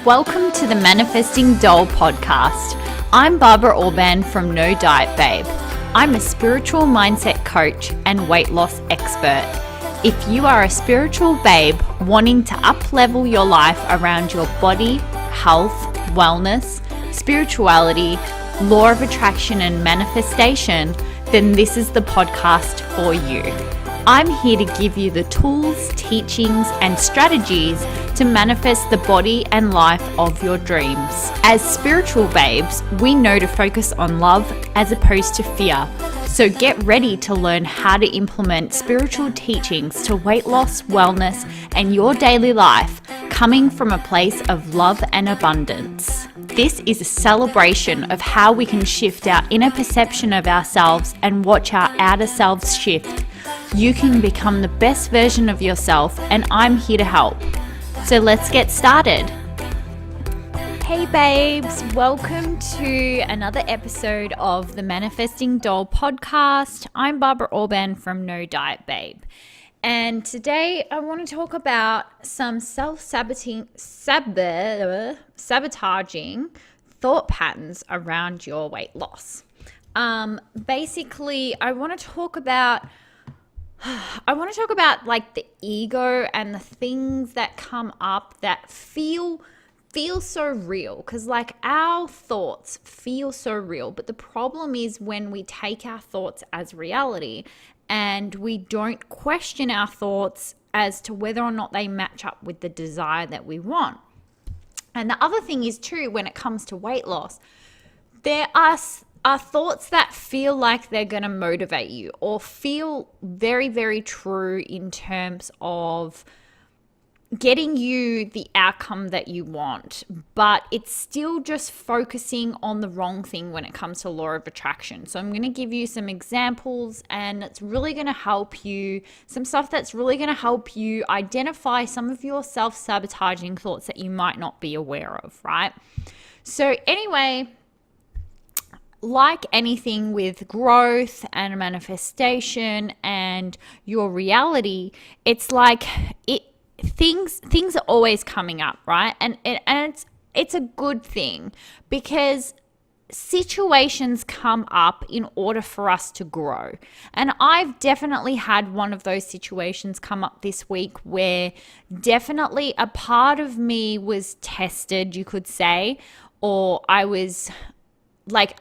Welcome to the Manifesting Doll podcast. I'm Barbara Orban from No Diet Babe. I'm a spiritual mindset coach and weight loss expert. If you are a spiritual babe wanting to up-level your life around your body, health, wellness, spirituality, law of attraction and manifestation, then this is the podcast for you. I'm here to give you the tools, teachings, and strategies to manifest the body and life of your dreams. As spiritual babes, we know to focus on love as opposed to fear. So get ready to learn how to implement spiritual teachings to weight loss, wellness, and your daily life, coming from a place of love and abundance. This is a celebration of how we can shift our inner perception of ourselves and watch our outer selves shift. You can become the best version of yourself, and I'm here to help. So let's get started. Hey babes, welcome to another episode of the Manifesting Doll podcast. I'm Barbara Orban from No Diet Babe. And today I want to talk about some self-sabotaging thought patterns around your weight loss. Basically, I want to talk about like the ego and the things that come up that feel so real, because like our thoughts feel so real, but the problem is when we take our thoughts as reality and we don't question our thoughts as to whether or not they match up with the desire that we want. And the other thing is too, when it comes to weight loss, there are thoughts that feel like they're going to motivate you or feel very, very true in terms of getting you the outcome that you want, but it's still just focusing on the wrong thing when it comes to law of attraction. So I'm going to give you some examples, and it's really going to help you, some stuff that's really going to help you identify some of your self-sabotaging thoughts that you might not be aware of, right? So anyway, like anything with growth and manifestation and your reality, it's like things are always coming up, right? And it's a good thing, because situations come up in order for us to grow. And I've definitely had one of those situations come up this week where definitely a part of me was tested, you could say, or I was like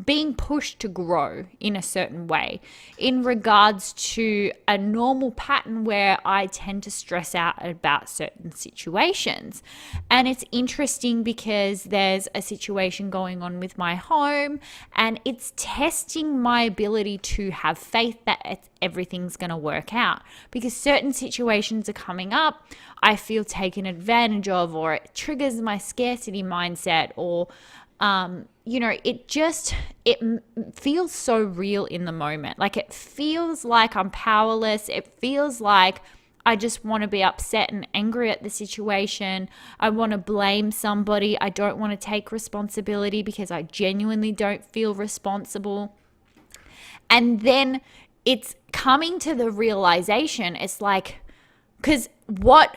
being pushed to grow in a certain way in regards to a normal pattern where I tend to stress out about certain situations. And it's interesting because there's a situation going on with my home, and it's testing my ability to have faith that everything's going to work out, because certain situations are coming up, I feel taken advantage of, or it triggers my scarcity mindset, or it feels so real in the moment. Like it feels like I'm powerless. It feels like I just want to be upset and angry at the situation. I want to blame somebody. I don't want to take responsibility because I genuinely don't feel responsible. And then it's coming to the realization, it's like, because what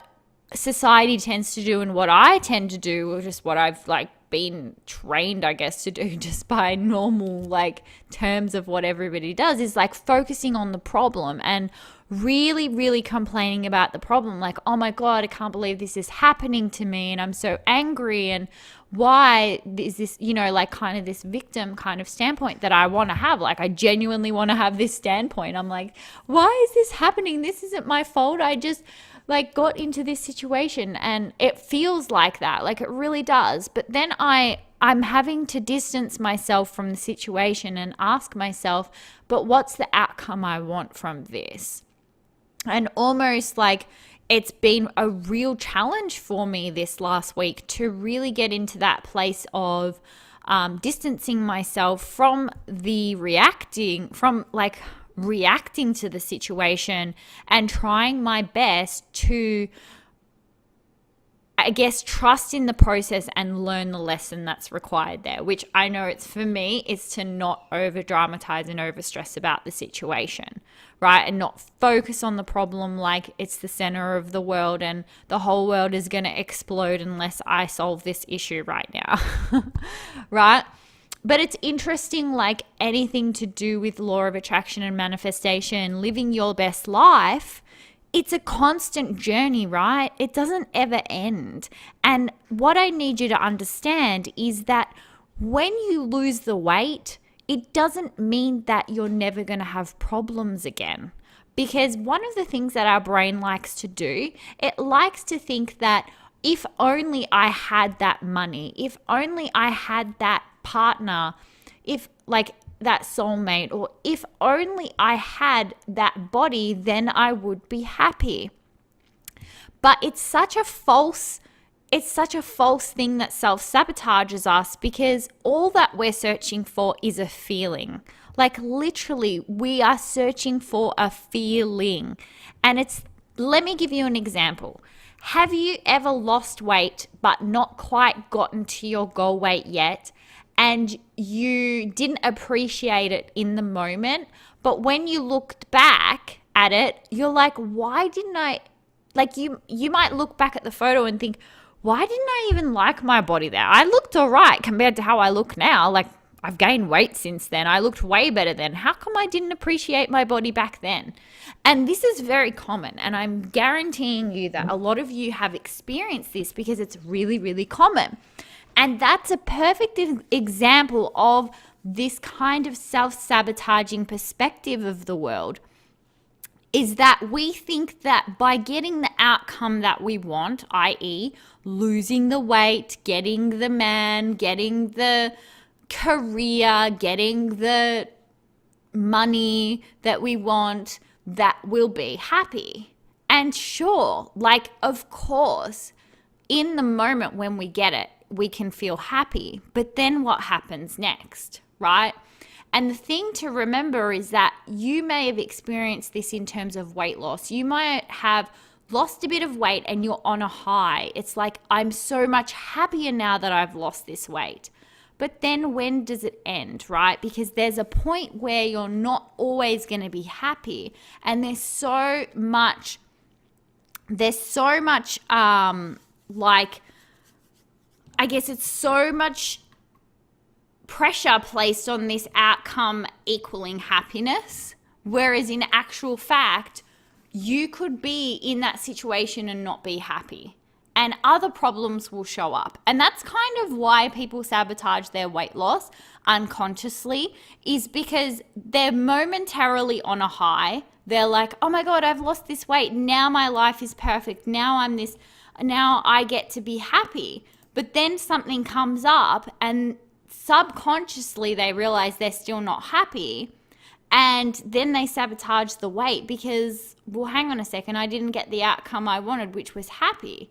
society tends to do and what I tend to do, or just what I've like been trained, I guess, to do just by normal like terms of what everybody does, is like focusing on the problem and really, really complaining about the problem. Like, oh my God, I can't believe this is happening to me, and I'm so angry, and why is this, like kind of this victim kind of standpoint that I want to have. Like I genuinely want to have this standpoint. I'm like, why is this happening? This isn't my fault. I just like got into this situation, and it feels like that, like it really does. But then I'm having to distance myself from the situation and ask myself, but what's the outcome I want from this? And almost like it's been a real challenge for me this last week to really get into that place of distancing myself from reacting to the situation, and trying my best to I guess, trust in the process and learn the lesson that's required there, which I know it's for me is to not over dramatize and over stress about the situation, right? And not focus on the problem like it's the center of the world and the whole world is going to explode unless I solve this issue right now, right? But it's interesting, like anything to do with law of attraction and manifestation, living your best life, it's a constant journey, right? It doesn't ever end. And what I need you to understand is that when you lose the weight, it doesn't mean that you're never going to have problems again. Because one of the things that our brain likes to do, it likes to think that if only I had that money, if only I had that partner, if like that soulmate, or if only I had that body, then I would be happy. But it's such a false thing that self-sabotages us, because all that we're searching for is a feeling. Like literally, we are searching for a feeling. And let me give you an example. Have you ever lost weight but not quite gotten to your goal weight yet? And you didn't appreciate it in the moment, but when you looked back at it, you're like, why didn't I, like you might look back at the photo and think, why didn't I even like my body there? I looked all right compared to how I look now. Like I've gained weight since then. I looked way better then. How come I didn't appreciate my body back then? And this is very common. And I'm guaranteeing you that a lot of you have experienced this because it's really, really common. And that's a perfect example of this kind of self-sabotaging perspective of the world, is that we think that by getting the outcome that we want, i.e. losing the weight, getting the man, getting the career, getting the money that we want, that we'll be happy. And sure, like of course, in the moment when we get it, we can feel happy, but then what happens next, right? And the thing to remember is that you may have experienced this in terms of weight loss. You might have lost a bit of weight and you're on a high. It's like, I'm so much happier now that I've lost this weight. But then when does it end, right? Because there's a point where you're not always going to be happy. And there's so much I guess it's so much pressure placed on this outcome equaling happiness, whereas in actual fact, you could be in that situation and not be happy, and other problems will show up. And that's kind of why people sabotage their weight loss unconsciously, is because they're momentarily on a high. They're like, oh my God, I've lost this weight. Now my life is perfect. Now I get to be happy. But then something comes up and subconsciously they realize they're still not happy, and then they sabotage the weight because, well, hang on a second, I didn't get the outcome I wanted, which was happy.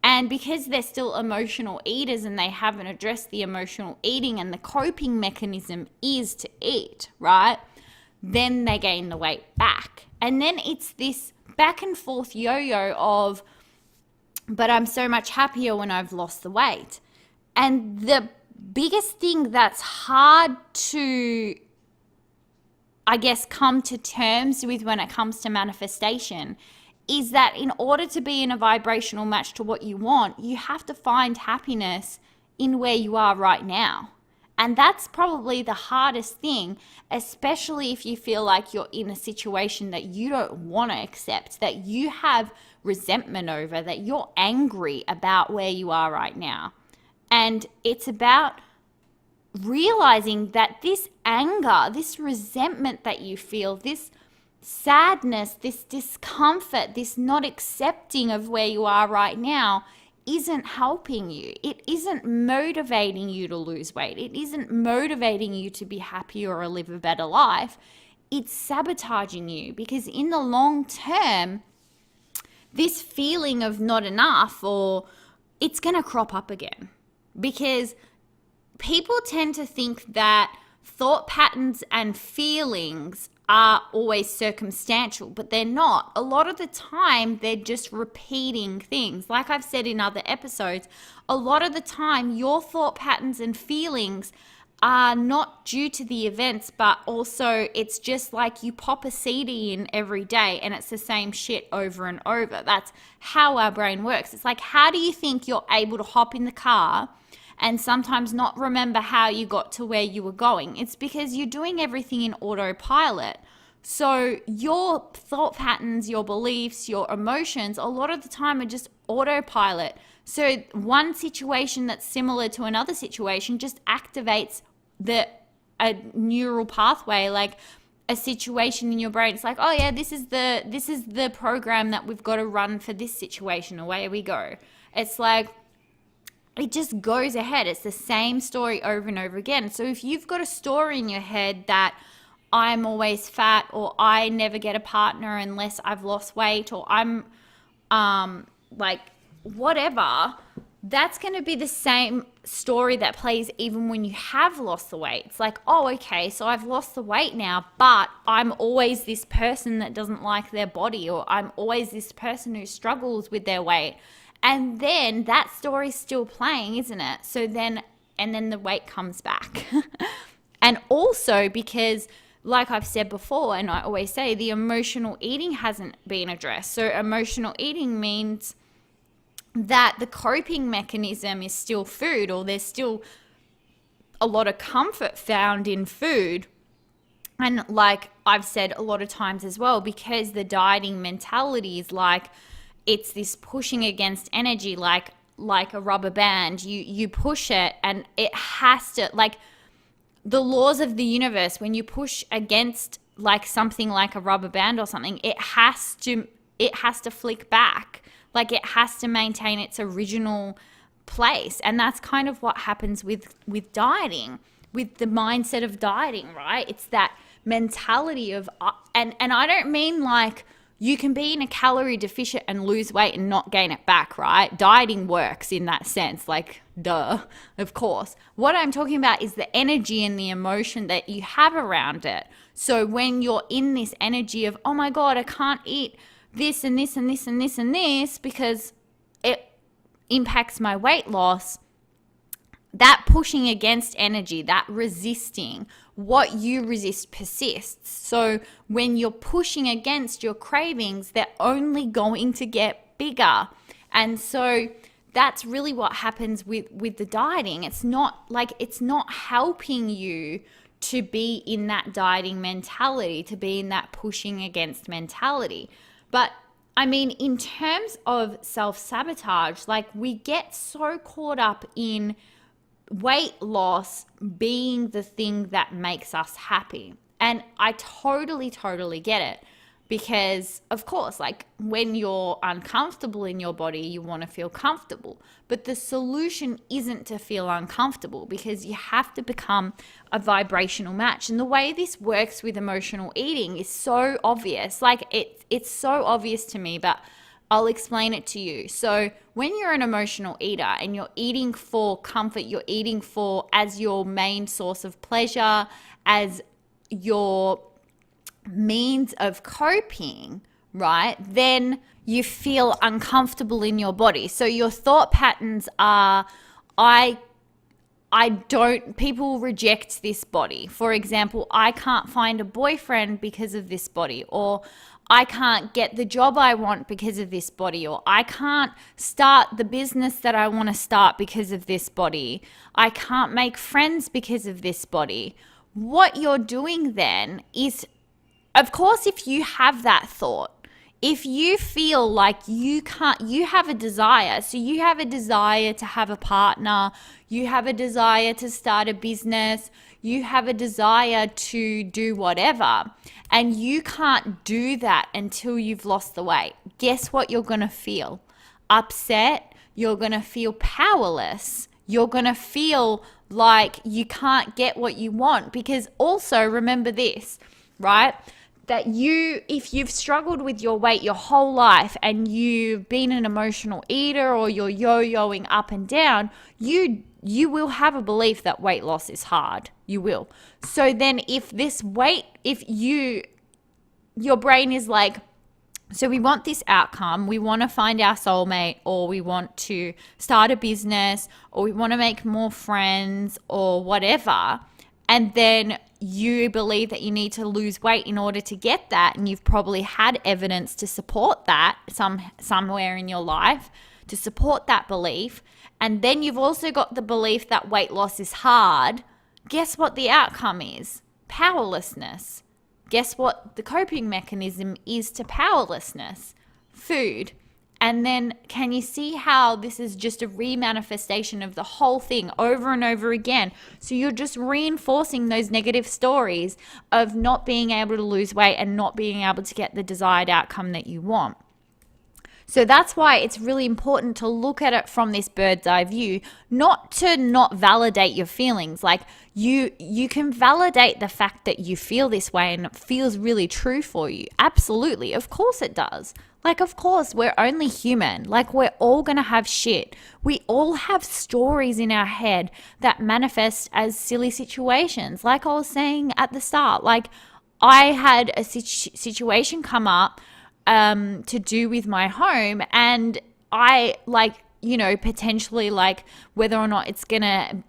And because they're still emotional eaters and they haven't addressed the emotional eating and the coping mechanism is to eat, right? Then they gain the weight back. And then it's this back and forth yo-yo of, but I'm so much happier when I've lost the weight. And the biggest thing that's hard to, I guess, come to terms with when it comes to manifestation is that in order to be in a vibrational match to what you want, you have to find happiness in where you are right now. And that's probably the hardest thing, especially if you feel like you're in a situation that you don't want to accept, that you have resentment over, that you're angry about where you are right now. And it's about realizing that this anger, this resentment that you feel, this sadness, this discomfort, this not accepting of where you are right now isn't helping you. It isn't motivating you to lose weight. It isn't motivating you to be happier or live a better life. It's sabotaging you, because in the long term, this feeling of not enough, or it's going to crop up again, because people tend to think that thought patterns and feelings are always circumstantial, but they're not. A lot of the time, they're just repeating things. Like I've said in other episodes, a lot of the time, your thought patterns and feelings are not due to the events, but also it's just like you pop a CD in every day and it's the same shit over and over. That's how our brain works. It's like, how do you think you're able to hop in the car and sometimes not remember how you got to where you were going? It's because you're doing everything in autopilot. So your thought patterns, your beliefs, your emotions, a lot of the time are just autopilot. So one situation that's similar to another situation just activates a neural pathway, like a situation in your brain. It's like, oh yeah, this is the program that we've got to run for this situation. Away we go. It's like, it just goes ahead. It's the same story over and over again. So if you've got a story in your head that I'm always fat, or I never get a partner unless I've lost weight, or I'm like whatever, that's going to be the same story that plays even when you have lost the weight. It's like, oh, okay, so I've lost the weight now, but I'm always this person that doesn't like their body, or I'm always this person who struggles with their weight. And then that story's still playing, isn't it? So then, and then the weight comes back. And also because, like I've said before, and I always say, the emotional eating hasn't been addressed. So emotional eating means that the coping mechanism is still food, or there's still a lot of comfort found in food. And like I've said a lot of times as well, because the dieting mentality is like, it's this pushing against energy, like a rubber band. You push it and it has to, like the laws of the universe, when you push against like something like a rubber band or something, it has to flick back. Like it has to maintain its original place. And that's kind of what happens with dieting, with the mindset of dieting, right? It's that mentality of, and I don't mean like you can be in a calorie deficit and lose weight and not gain it back, right? Dieting works in that sense, like duh, of course. What I'm talking about is the energy and the emotion that you have around it. So when you're in this energy of, oh my God, I can't eat this and this and this and this and this because it impacts my weight loss, that pushing against energy, that resisting, what you resist persists. So when you're pushing against your cravings, they're only going to get bigger. And so that's really what happens with the dieting. It's not helping you to be in that dieting mentality, to be in that pushing against mentality. But I mean, in terms of self-sabotage, like we get so caught up in weight loss being the thing that makes us happy. And I totally get it, because of course, like when you're uncomfortable in your body, you want to feel comfortable. But the solution isn't to feel uncomfortable, because you have to become a vibrational match. And the way this works with emotional eating is so obvious. Like it's so obvious to me, but I'll explain it to you. So when you're an emotional eater and you're eating for comfort, you're eating for as your main source of pleasure, as your means of coping, right? Then you feel uncomfortable in your body. So your thought patterns are, people reject this body. For example, I can't find a boyfriend because of this body, or I can't get the job I want because of this body, or I can't start the business that I want to start because of this body. I can't make friends because of this body. What you're doing then is, of course, if you have that thought, if you feel like you can't, you have a desire. So you have a desire to have a partner, you have a desire to start a business, you have a desire to do whatever, and you can't do that until you've lost the weight. Guess what you're going to feel? Upset. You're going to feel powerless. You're going to feel like you can't get what you want, because also remember this, right? That if you've struggled with your weight your whole life and you've been an emotional eater, or you're yo-yoing up and down, you will have a belief that weight loss is hard. You will. So then if you your brain is like, so we want this outcome. We want to find our soulmate, or we want to start a business, or we want to make more friends, or whatever. And then you believe that you need to lose weight in order to get that. And you've probably had evidence to support that somewhere in your life to support that belief. And then you've also got the belief that weight loss is hard. Guess what the outcome is? Powerlessness. Guess what the coping mechanism is to powerlessness? Food. And then can you see how this is just a remanifestation of the whole thing over and over again? So you're just reinforcing those negative stories of not being able to lose weight and not being able to get the desired outcome that you want. So that's why it's really important to look at it from this bird's eye view, not to not validate your feelings. Like you can validate the fact that you feel this way and it feels really true for you. Absolutely. Of course it does. Like, of course, we're only human. Like, we're all going to have shit. We all have stories in our head that manifest as silly situations. Like I was saying at the start, like I had a situation come up to do with my home, and I potentially like whether or not it's gonna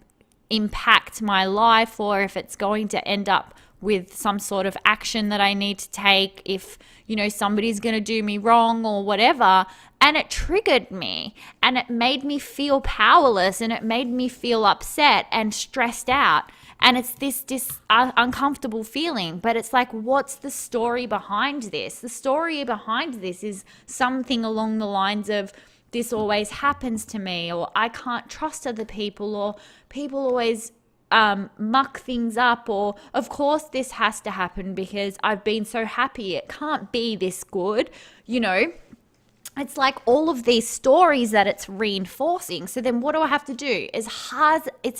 impact my life or if it's going to end up with some sort of action that I need to take, if somebody's gonna do me wrong or whatever. And it triggered me, and it made me feel powerless, and it made me feel upset and stressed out. And it's this uncomfortable feeling, but it's like, what's the story behind this? The story behind this is something along the lines of, this always happens to me, or I can't trust other people, or people always muck things up, or of course this has to happen because I've been so happy. It can't be this good, It's like all of these stories that it's reinforcing. So then what do I have to do? It's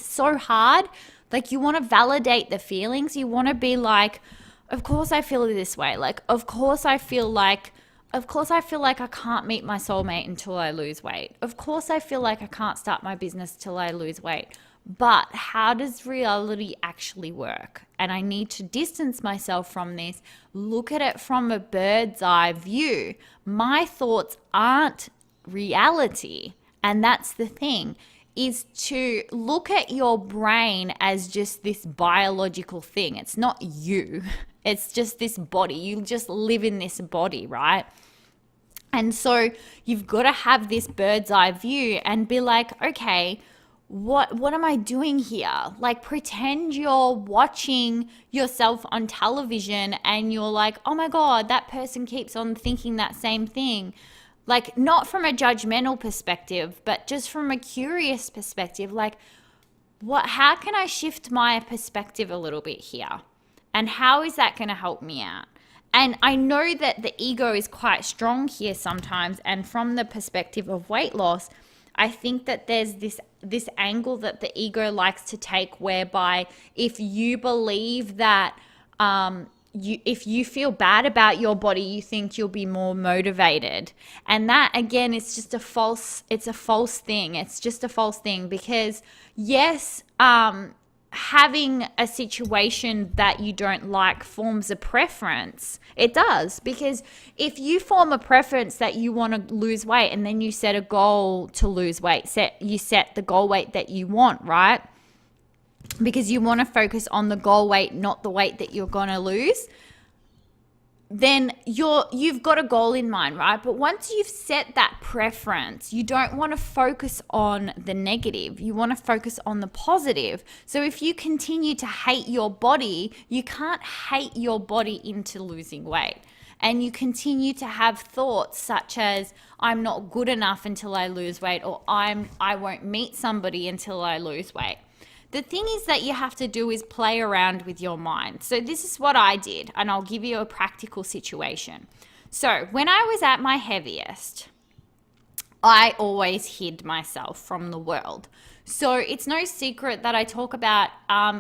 so hard. Like, you want to validate the feelings. You want to be like, of course I feel this way. Like, of course I feel like I can't meet my soulmate until I lose weight. Of course I feel like I can't start my business till I lose weight. But how does reality actually work? And I need to distance myself from this, look at it from a bird's eye view. My thoughts aren't reality. And that's the thing, is to look at your brain as just this biological thing. It's not you. It's just this body. You just live in this body, right? And so you've got to have this bird's eye view and be like, okay, what am I doing here? Like, pretend you're watching yourself on television and you're like, oh my God, that person keeps on thinking that same thing. Like, not from a judgmental perspective, but just from a curious perspective. Like, how can I shift my perspective a little bit here? And how is that going to help me out? And I know that the ego is quite strong here sometimes. And from the perspective of weight loss, I think that there's this angle that the ego likes to take, whereby if you believe that if you feel bad about your body, you think you'll be more motivated. And that, again, it's just a false thing. It's just a false thing, because yes, having a situation that you don't like forms a preference. It does, because if you form a preference that you want to lose weight and then you set a goal to lose weight, you set the goal weight that you want, right? Because you want to focus on the goal weight, not the weight that you're going to lose, then you've got a goal in mind, right? But once you've set that preference, you don't want to focus on the negative. You want to focus on the positive. So if you continue to hate your body, you can't hate your body into losing weight. And you continue to have thoughts such as, I'm not good enough until I lose weight, or I won't meet somebody until I lose weight. The thing is that you have to do is play around with your mind. So this is what I did, and I'll give you a practical situation. So when I was at my heaviest, I always hid myself from the world. So it's no secret that I talk about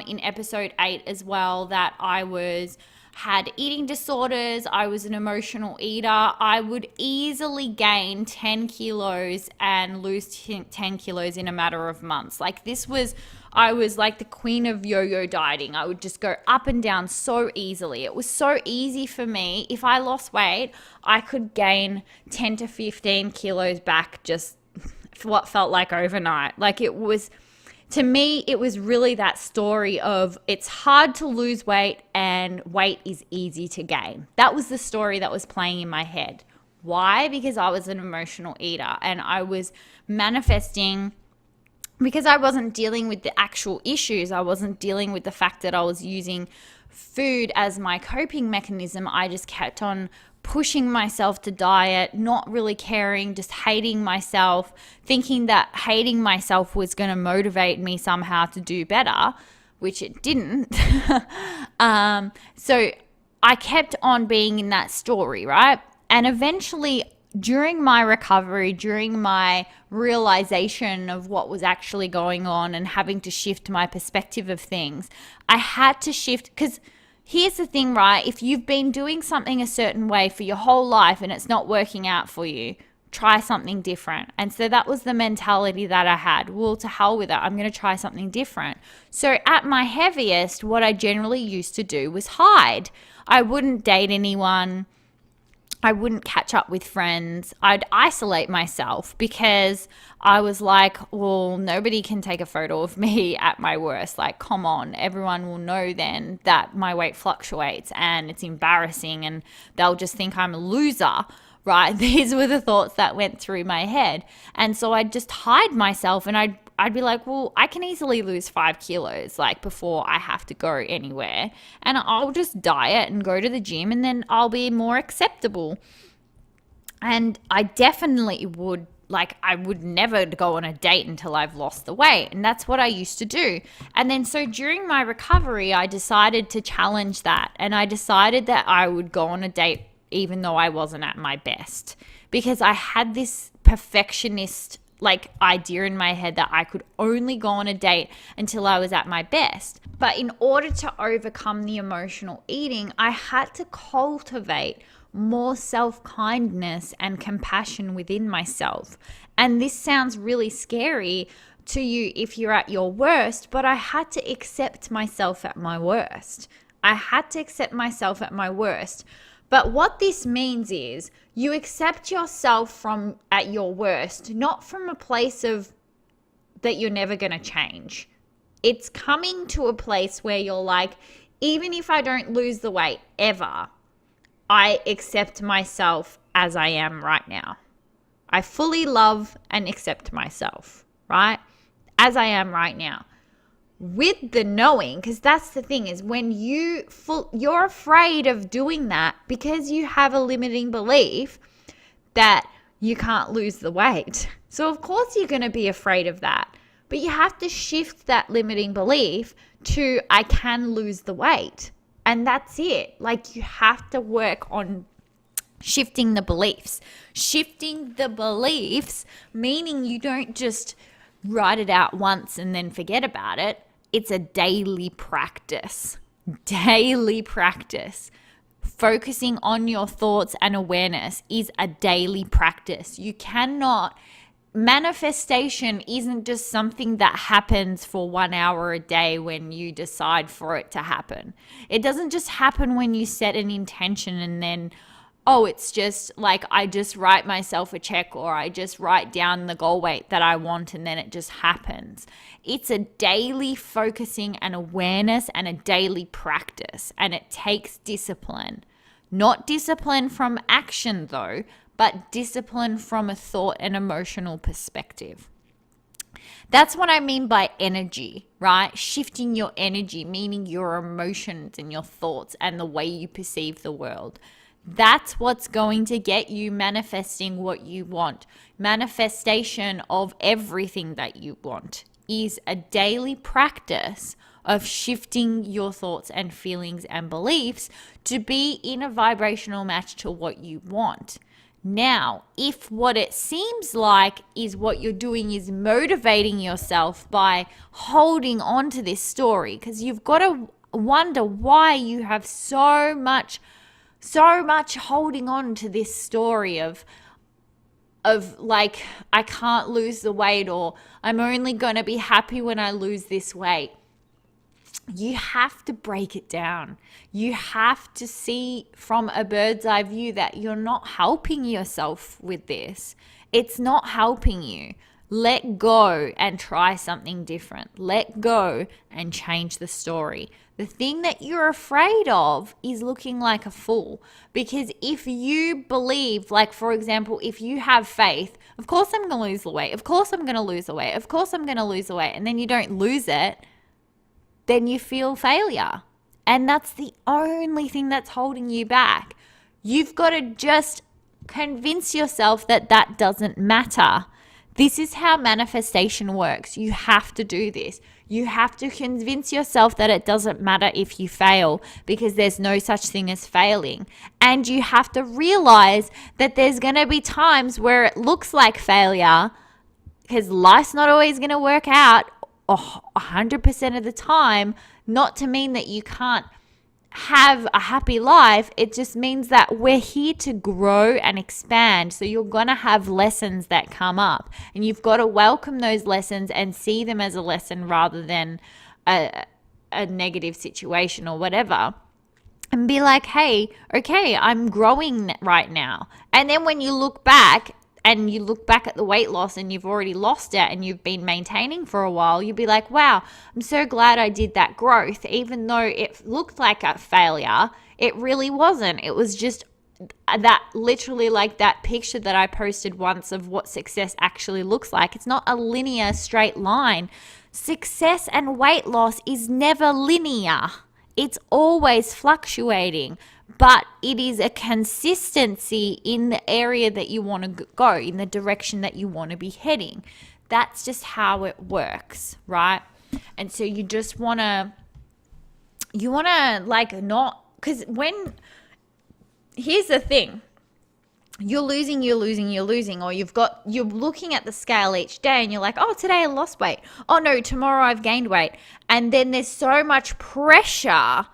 in episode 8 as well, that I was had eating disorders. I was an emotional eater. I would easily gain 10 kilos and lose 10 kilos in a matter of months. I was like the queen of yo-yo dieting. I would just go up and down so easily. It was so easy for me. If I lost weight, I could gain 10 to 15 kilos back just what felt like overnight. To me, it was really that story of it's hard to lose weight and weight is easy to gain. That was the story that was playing in my head. Why? Because I was an emotional eater and I was manifesting because I wasn't dealing with the actual issues. I wasn't dealing with the fact that I was using food as my coping mechanism. I just kept on pushing myself to diet, not really caring, just hating myself, thinking that hating myself was going to motivate me somehow to do better, which it didn't. So I kept on being in that story, right? And eventually, during my recovery, during my realization of what was actually going on and having to shift my perspective of things, I had to shift because here's the thing, right? If you've been doing something a certain way for your whole life and it's not working out for you, try something different. And so that was the mentality that I had. Well, to hell with it. I'm going to try something different. So at my heaviest, what I generally used to do was hide. I wouldn't date anyone. I wouldn't catch up with friends. I'd isolate myself because I was like, well, nobody can take a photo of me at my worst. Like, come on, everyone will know then that my weight fluctuates and it's embarrassing and they'll just think I'm a loser, right? These were the thoughts that went through my head. And so I'd just hide myself and I'd be like, well, I can easily lose 5 kilos like before I have to go anywhere. And I'll just diet and go to the gym and then I'll be more acceptable. And I definitely would, I would never go on a date until I've lost the weight. And that's what I used to do. And then so during my recovery, I decided to challenge that. And I decided that I would go on a date even though I wasn't at my best. Because I had this perfectionist idea in my head that I could only go on a date until I was at my best. But in order to overcome the emotional eating, I had to cultivate more self-kindness and compassion within myself. And this sounds really scary to you if you're at your worst, but I had to accept myself at my worst. I had to accept myself at my worst. But what this means is you accept yourself from at your worst, not from a place of that you're never going to change. It's coming to a place where you're like, even if I don't lose the weight ever, I accept myself as I am right now. I fully love and accept myself, right? As I am right now. With the knowing, because that's the thing is when you're afraid of doing that because you have a limiting belief that you can't lose the weight. So of course you're going to be afraid of that, but you have to shift that limiting belief to I can lose the weight. And that's it. You have to work on shifting the beliefs. Shifting the beliefs, meaning you don't just write it out once and then forget about it. It's a daily practice. Daily practice. Focusing on your thoughts and awareness is a daily practice. You cannot, manifestation isn't just something that happens for 1 hour a day when you decide for it to happen. It doesn't just happen when you set an intention and then, it's just I just write myself a check or I just write down the goal weight that I want and then it just happens. It's a daily focusing and awareness and a daily practice, and it takes discipline. Not discipline from action though, but discipline from a thought and emotional perspective. That's what I mean by energy, right? Shifting your energy, meaning your emotions and your thoughts and the way you perceive the world. That's what's going to get you manifesting what you want. Manifestation of everything that you want is a daily practice of shifting your thoughts and feelings and beliefs to be in a vibrational match to what you want. Now, if what it seems like is what you're doing is motivating yourself by holding on to this story, because you've got to wonder why you have so much holding on to this story of like, I can't lose the weight, or I'm only going to be happy when I lose this weight. You have to break it down. You have to see from a bird's eye view that you're not helping yourself with this. It's not helping you. Let go and try something different. Let go and change the story. The thing that you're afraid of is looking like a fool. Because if you believe, like, for example, if you have faith, of course I'm going to lose the weight. Of course I'm going to lose the weight. Of course I'm going to lose the weight. And then you don't lose it, then you feel failure. And that's the only thing that's holding you back. You've got to just convince yourself that that doesn't matter. This is how manifestation works. You have to do this. You have to convince yourself that it doesn't matter if you fail, because there's no such thing as failing. And you have to realize that there's going to be times where it looks like failure, because life's not always going to work out 100% of the time. Not to mean that you can't have a happy life. It just means that we're here to grow and expand. So you're going to have lessons that come up, and you've got to welcome those lessons and see them as a lesson rather than a negative situation or whatever. And be like, hey, okay, I'm growing right now. And then when you look back and you look back at the weight loss and you've already lost it and you've been maintaining for a while, you'll be like, wow, I'm so glad I did that growth. Even though it looked like a failure, it really wasn't. It was just that, literally like that picture that I posted once of what success actually looks like. It's not a linear straight line. Success and weight loss is never linear. It's always fluctuating. But it is a consistency in the area that you want to go, in the direction that you want to be heading. That's just how it works, right? And so you just want to, like, not, because here's the thing. You're losing, or you're looking at the scale each day and you're like, oh, today I lost weight. Oh no, tomorrow I've gained weight. And then there's so much pressure.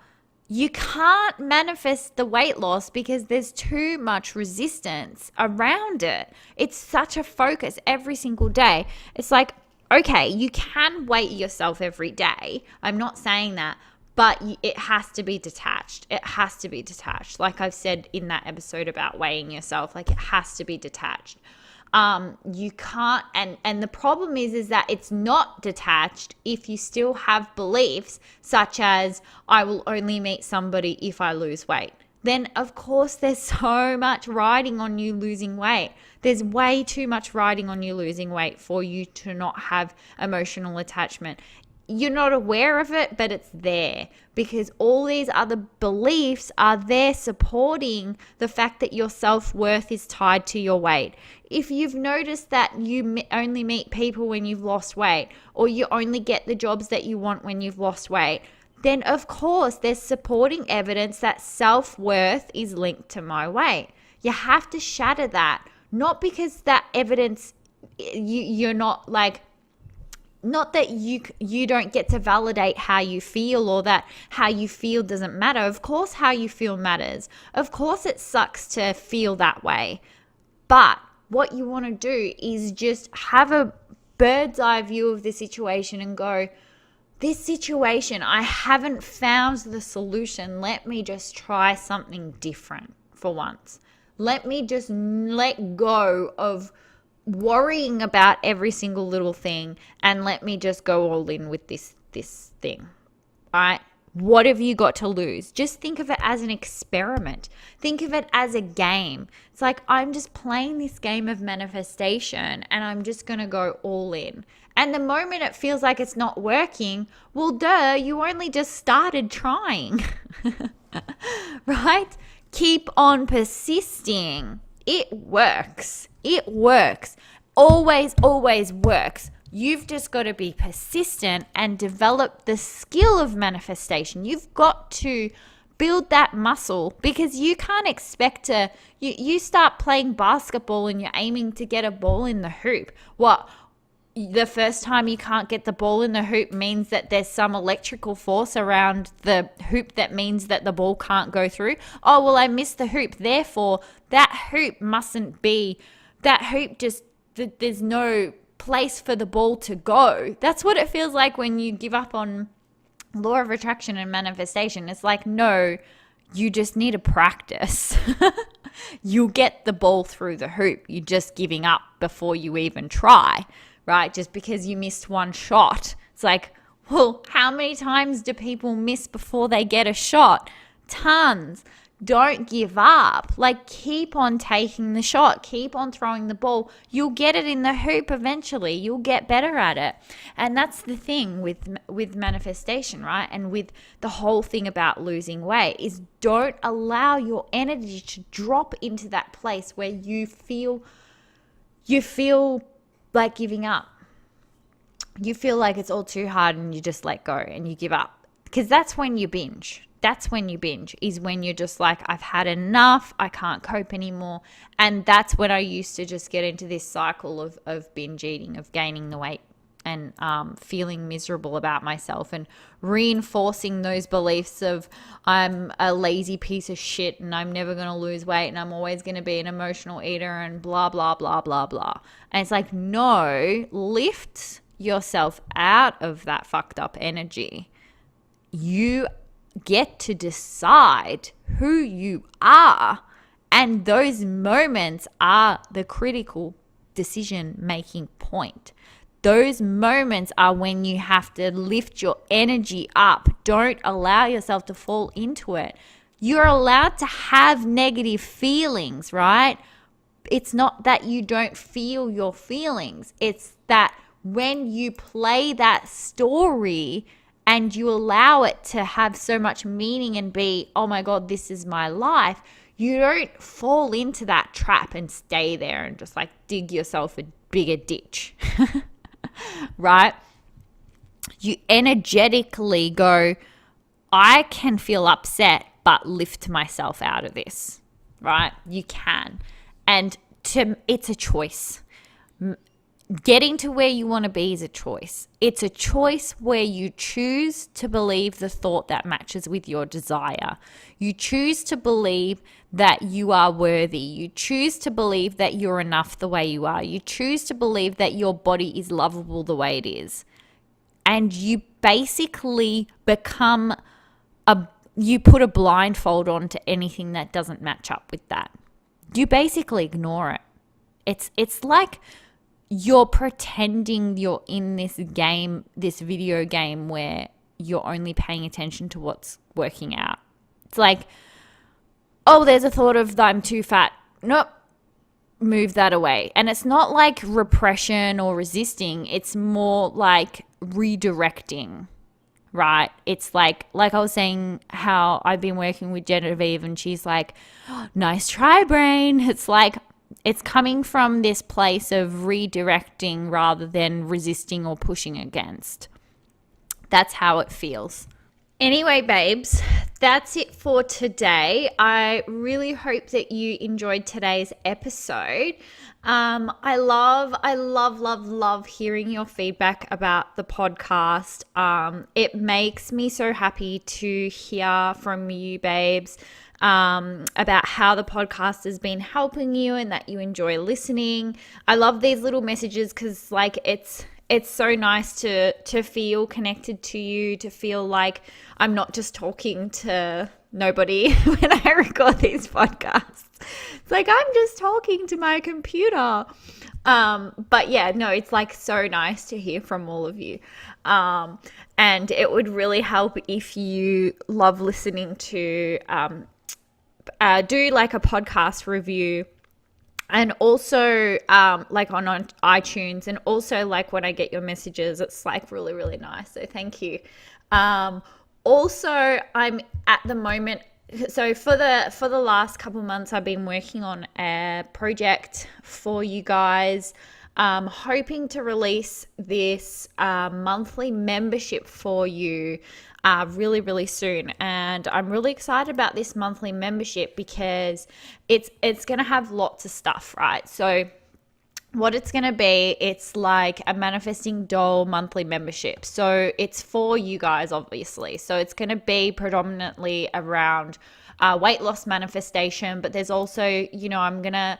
You can't manifest the weight loss because there's too much resistance around it. It's such a focus every single day. It's like, okay, you can weigh yourself every day. I'm not saying that, but it has to be detached. It has to be detached. Like I've said in that episode about weighing yourself, like it has to be detached. You can't, and the problem is that it's not detached if you still have beliefs such as, I will only meet somebody if I lose weight. Then of course there's so much riding on you losing weight. There's way too much riding on you losing weight for you to not have emotional attachment. You're not aware of it, but it's there because all these other beliefs are there supporting the fact that your self-worth is tied to your weight. If you've noticed that you only meet people when you've lost weight, or you only get the jobs that you want when you've lost weight, then of course there's supporting evidence that self-worth is linked to my weight. You have to shatter that, not because that evidence, you're not like, not that you don't get to validate how you feel, or that how you feel doesn't matter. Of course how you feel matters. Of course it sucks to feel that way. But what you want to do is just have a bird's eye view of the situation and go, this situation, I haven't found the solution. Let me just try something different for once. Let me just let go of worrying about every single little thing, and let me just go all in with this thing. All right? What have you got to lose? Just think of it as an experiment. Think of it as a game. It's like, I'm just playing this game of manifestation and I'm just going to go all in. And the moment it feels like it's not working, well, duh, you only just started trying. Right? Keep on persisting. It works. It works. Always, always works. You've just got to be persistent and develop the skill of manifestation. You've got to build that muscle, because you can't expect to, you start playing basketball and you're aiming to get a ball in the hoop. What? the first time you can't get the ball in the hoop means that there's some electrical force around the hoop that means that the ball can't go through. Oh, well, I missed the hoop. Therefore, that hoop mustn't be, that hoop just, there's no place for the ball to go. That's what it feels like when you give up on law of attraction and manifestation. It's like, no, you just need to practice. You'll get the ball through the hoop. You're just giving up before you even try, right? Just because you missed one shot. It's like, well, how many times do people miss before they get a shot? Tons. Don't give up. Like, keep on taking the shot. Keep on throwing the ball. You'll get it in the hoop eventually. You'll get better at it. And that's the thing with manifestation, right? And with the whole thing about losing weight is don't allow your energy to drop into that place where you feel like giving up. You feel like it's all too hard and you just let go and you give up. Because that's when you binge. That's when you binge, is when you're just like, I've had enough, I can't cope anymore. And that's when I used to just get into this cycle of binge eating, of gaining the weight and feeling miserable about myself and reinforcing those beliefs of I'm a lazy piece of shit and I'm never going to lose weight and I'm always going to be an emotional eater and blah, blah, blah, blah, blah. And it's like, no, lift yourself out of that fucked up energy. You get to decide who you are, and those moments are the critical decision making point. Those moments are when you have to lift your energy up. Don't allow yourself to fall into it. You're allowed to have negative feelings, right? It's not that you don't feel your feelings. It's that when you play that story and you allow it to have so much meaning and be, oh my God, this is my life, you don't fall into that trap and stay there and just like dig yourself a bigger ditch, right? You energetically go, I can feel upset, but lift myself out of this, right? You can. And it's a choice. Getting to where you want to be is a choice. It's a choice where you choose to believe the thought that matches with your desire. You choose to believe that you are worthy. You choose to believe that you're enough the way you are. You choose to believe that your body is lovable the way it is. And you basically you put a blindfold on to anything that doesn't match up with that. You basically ignore it. It's like you're pretending you're in this game, this video game where you're only paying attention to what's working out. It's like, oh, there's a thought of I'm too fat. Nope. Move that away. And it's not like repression or resisting. It's more like redirecting, right? It's like I was saying how I've been working with Genevieve and she's like, oh, nice try, brain. It's like, it's coming from this place of redirecting rather than resisting or pushing against. That's how it feels. Anyway, babes, that's it for today. I really hope that you enjoyed today's episode. I love hearing your feedback about the podcast. It makes me so happy to hear from you, babes. About how the podcast has been helping you and that you enjoy listening. I love these little messages because like it's so nice to feel connected to you, to feel like I'm not just talking to nobody when I record these podcasts. It's like I'm just talking to my computer. But yeah, no, it's like so nice to hear from all of you. And it would really help if you love listening to do like a podcast review, and also like on iTunes, and also like when I get your messages, it's like really, really nice. So thank you. Also, I'm at the moment, so for the last couple months, I've been working on a project for you guys. Hoping to release this monthly membership for you really, really soon. And I'm really excited about this monthly membership because it's going to have lots of stuff, right? So what it's going to be, it's like a manifesting doll monthly membership. So it's for you guys, obviously. So it's going to be predominantly around weight loss manifestation, but there's also, I'm going to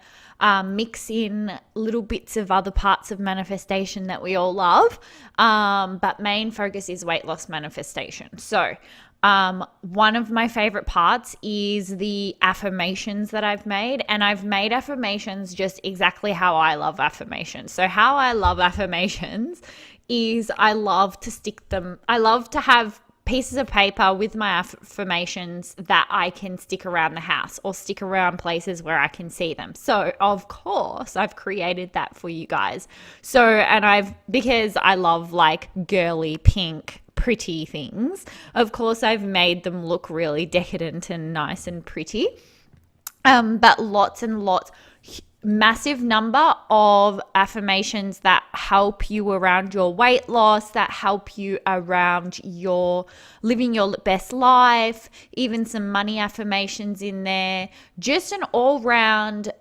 mix in little bits of other parts of manifestation that we all love. But main focus is weight loss manifestation. So one of my favorite parts is the affirmations that I've made, and I've made affirmations just exactly how I love affirmations. So how I love affirmations is I love to have pieces of paper with my affirmations that I can stick around the house or stick around places where I can see them. So of course I've created that for you guys. So, and because I love like girly pink pretty things, of course I've made them look really decadent and nice and pretty. But lots and lots, massive number of affirmations that help you around your weight loss, that help you around your living your best life, even some money affirmations in there, just an all-round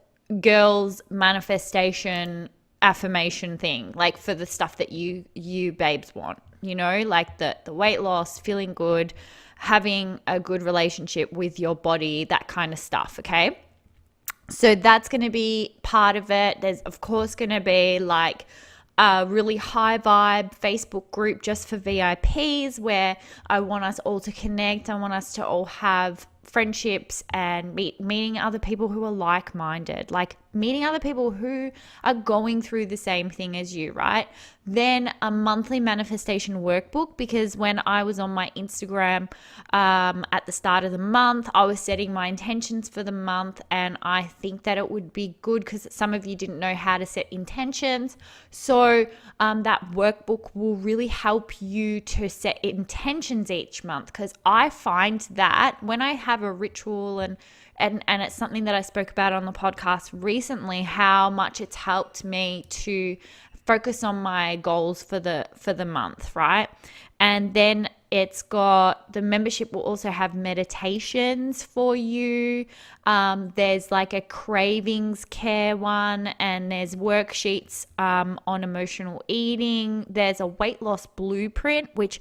girls manifestation affirmation thing, like for the stuff that you babes want, like the weight loss, feeling good, having a good relationship with your body, that kind of stuff. Okay. So that's going to be part of it. There's of course going to be like a really high vibe Facebook group just for VIPs where I want us all to connect. I want us to all have friendships and meeting other people who are like-minded, like meeting other people who are going through the same thing as you, right? Then a monthly manifestation workbook, because when I was on my Instagram at the start of the month, I was setting my intentions for the month, and I think that it would be good because some of you didn't know how to set intentions. So that workbook will really help you to set intentions each month, because I find that when I have a ritual and it's something that I spoke about on the podcast recently, how much it's helped me to focus on my goals for the month, right? And then it's got, the membership will also have meditations for you. There's like a cravings care one, and there's worksheets on emotional eating. There's a weight loss blueprint, which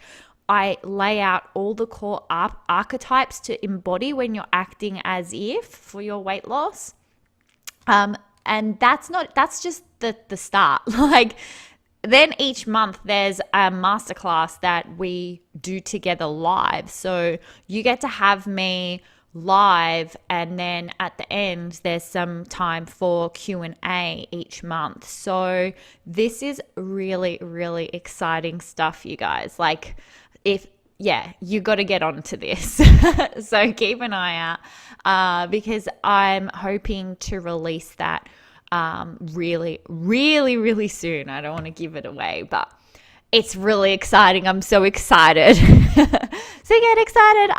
I lay out all the core archetypes to embody when you're acting as if for your weight loss. And that's just the start. Like, then each month there's a masterclass that we do together live. So you get to have me live, and then at the end there's some time for Q&A each month. So this is really, really exciting stuff, you guys. Like, you got to get onto this. So keep an eye out because I'm hoping to release that really, really, really soon. I don't want to give it away, but it's really exciting. I'm so excited. So get excited.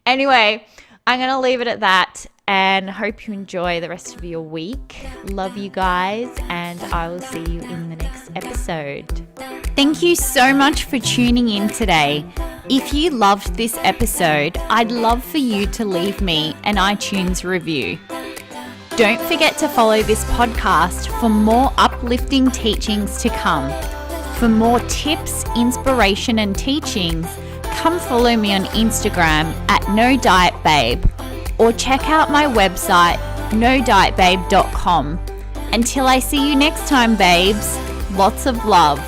Anyway, I'm going to leave it at that, and hope you enjoy the rest of your week. Love you guys, and I will see you in the next episode. Thank you so much for tuning in today. If you loved this episode, I'd love for you to leave me an iTunes review. Don't forget to follow this podcast for more uplifting teachings to come. For more tips, inspiration, and teachings, come follow me on Instagram at NoDietBabe, or check out my website, nodietbabe.com. Until I see you next time, babes, lots of love.